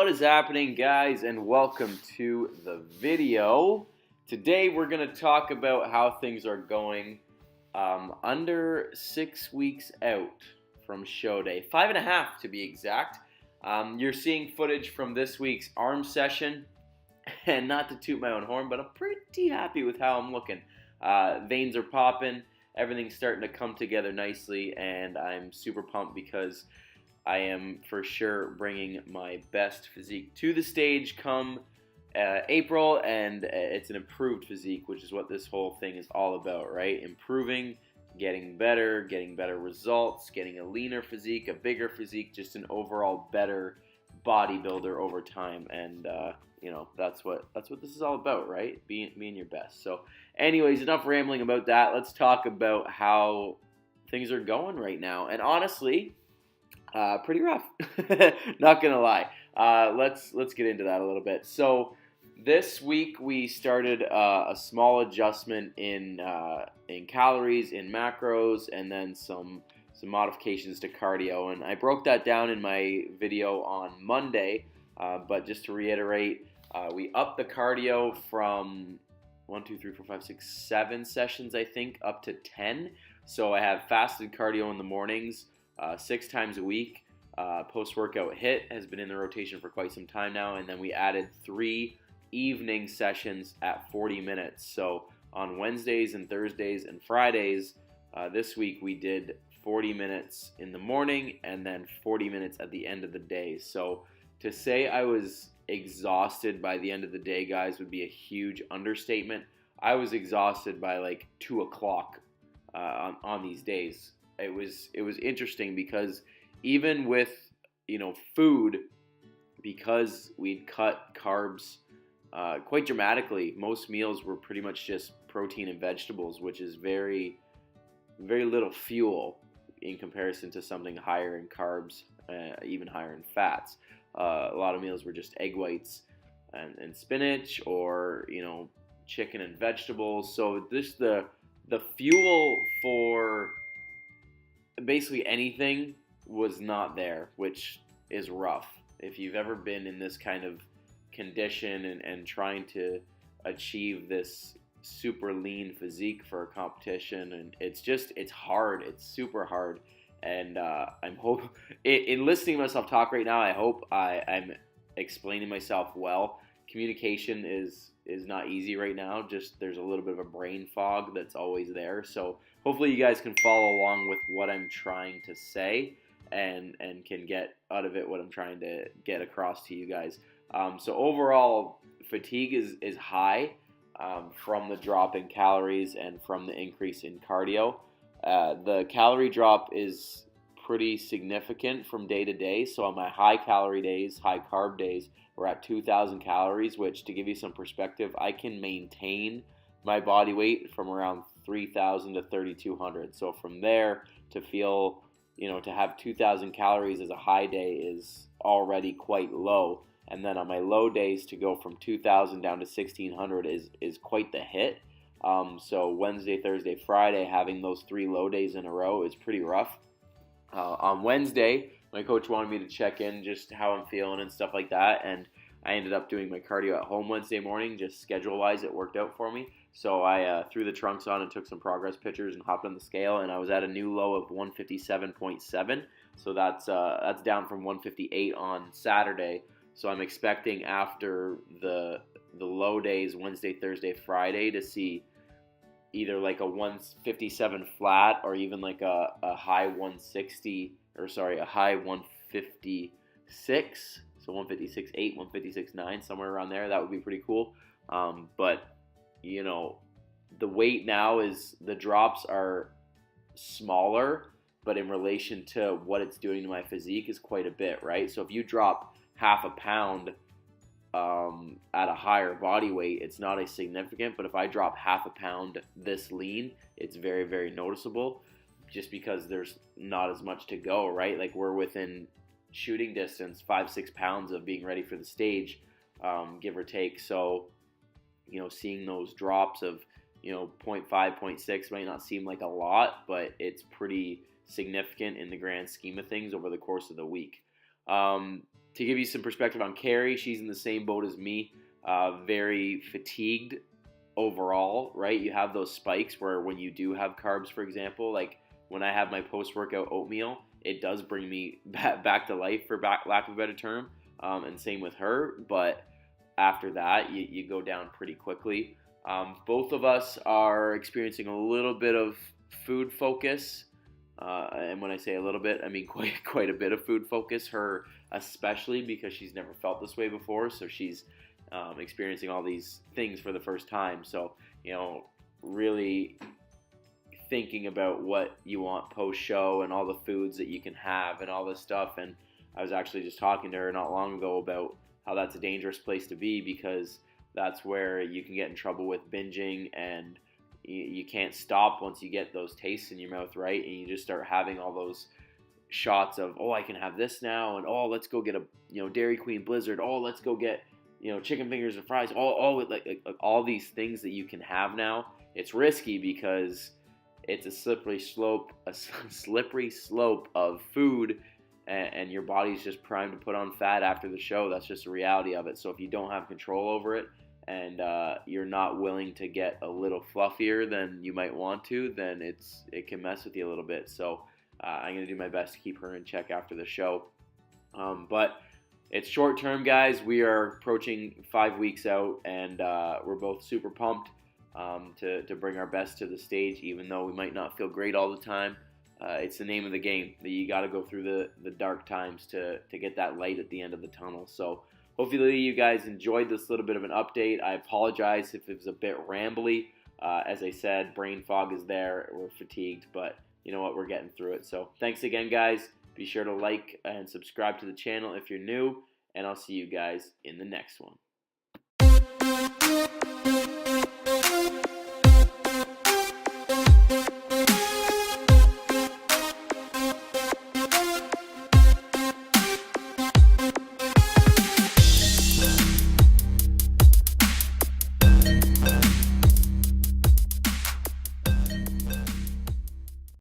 What is happening, guys, and welcome to the video. Today we're going to talk about how things are going under 6 weeks out from show day. 5.5 to be exact. You're seeing footage from this week's arm session, and not to toot my own horn, but I'm pretty happy with how I'm looking. Veins are popping, everything's starting to come together nicely, and I'm super pumped because I am for sure bringing my best physique to the stage come April, and it's an improved physique, which is what this whole thing is all about, right? Improving, getting better results, getting a leaner physique, a bigger physique, just an overall better bodybuilder over time, and you know, that's what this is all about, right? Being your best. So anyways, enough rambling about that. Let's talk about how things are going right now, and honestly, pretty rough. Not gonna lie. Let's get into that a little bit. So this week we started a small adjustment in calories, in macros, and then some modifications to cardio. And I broke that down in my video on Monday. But just to reiterate, we upped the cardio from 7 sessions, I think, up to 10. So I have fasted cardio in the mornings, 6 times a week. Post-workout HIIT has been in the rotation for quite some time now, and then we added 3 evening sessions at 40 minutes. So on Wednesdays and Thursdays and Fridays, this week we did 40 minutes in the morning and then 40 minutes at the end of the day. So to say I was exhausted by the end of the day, guys, would be a huge understatement. I was exhausted by like 2 o'clock on these days. It was interesting because even with, you know, food, because we'd cut carbs quite dramatically, most meals were pretty much just protein and vegetables, which is very, very little fuel in comparison to something higher in carbs, even higher in fats. A lot of meals were just egg whites and spinach, or, you know, chicken and vegetables. So this the fuel for basically anything was not there, which is rough. If you've ever been in this kind of condition and trying to achieve this super lean physique for a competition, and it's hard. It's super hard. And in listening to myself talk right now, I hope I'm explaining myself well. Communication is not easy right now. Just there's a little bit of a brain fog that's always there. So hopefully you guys can follow along with what I'm trying to say and can get out of it what I'm trying to get across to you guys. So overall, fatigue is high from the drop in calories and from the increase in cardio. The calorie drop is pretty significant from day to day. So on my high calorie days, high carb days, we're at 2,000 calories, which, to give you some perspective, I can maintain my body weight from around 3,000 to 3,200. So from there to feel, you know, to have 2,000 calories as a high day is already quite low. And then on my low days, to go from 2,000 down to 1,600 is quite the hit. So Wednesday, Thursday, Friday, having those 3 low days in a row is pretty rough. On Wednesday, my coach wanted me to check in just how I'm feeling and stuff like that, and I ended up doing my cardio at home Wednesday morning, just schedule-wise. It worked out for me. So I threw the trunks on and took some progress pictures and hopped on the scale, and I was at a new low of 157.7. So that's down from 158 on Saturday. So I'm expecting after the low days, Wednesday, Thursday, Friday, to see either like a 157 flat or even like a high 160, or sorry, a high 156. So 156.8, 156.9, somewhere around there. That would be pretty cool. But, you know, the weight now is, the drops are smaller, but in relation to what it's doing to my physique is quite a bit, right? So if you drop half a pound at a higher body weight, it's not as significant, but if I drop half a pound this lean, it's very, very noticeable, just because there's not as much to go, right? Like, we're within shooting distance, 5-6 pounds of being ready for the stage, give or take. So, you know, seeing those drops of, you know, 0.5, 0.6 might not seem like a lot, but it's pretty significant in the grand scheme of things over the course of the week. To give you some perspective on Carrie, she's in the same boat as me, very fatigued overall, right? You have those spikes where when you do have carbs, for example, like when I have my post-workout oatmeal, it does bring me back to life, for lack of a better term, and same with her. But after that, you go down pretty quickly. Both of us are experiencing a little bit of food focus, and when I say a little bit, I mean quite a bit of food focus. Her especially, because she's never felt this way before, so she's experiencing all these things for the first time. So, really thinking about what you want post-show and all the foods that you can have and all this stuff. And I was actually just talking to her not long ago about how that's a dangerous place to be, because that's where you can get in trouble with binging, and you can't stop once you get those tastes in your mouth, right? And you just start having all those shots of, oh, I can have this now, and oh, let's go get a Dairy Queen Blizzard, oh, let's go get chicken fingers and fries, all like all these things that you can have now. It's risky because it's a slippery slope of food, and your body's just primed to put on fat after the show. That's just the reality of it. So if you don't have control over it, and you're not willing to get a little fluffier than you might want to, then it can mess with you a little bit. So I'm going to do my best to keep her in check after the show. But it's short term, guys. We are approaching 5 weeks out, and we're both super pumped to bring our best to the stage, even though we might not feel great all the time. It's the name of the game, that you got to go through the dark times to get that light at the end of the tunnel. So hopefully you guys enjoyed this little bit of an update. I apologize if it was a bit rambly. As I said, brain fog is there. We're fatigued, but you know what? We're getting through it. So thanks again, guys. Be sure to like and subscribe to the channel if you're new, and I'll see you guys in the next one.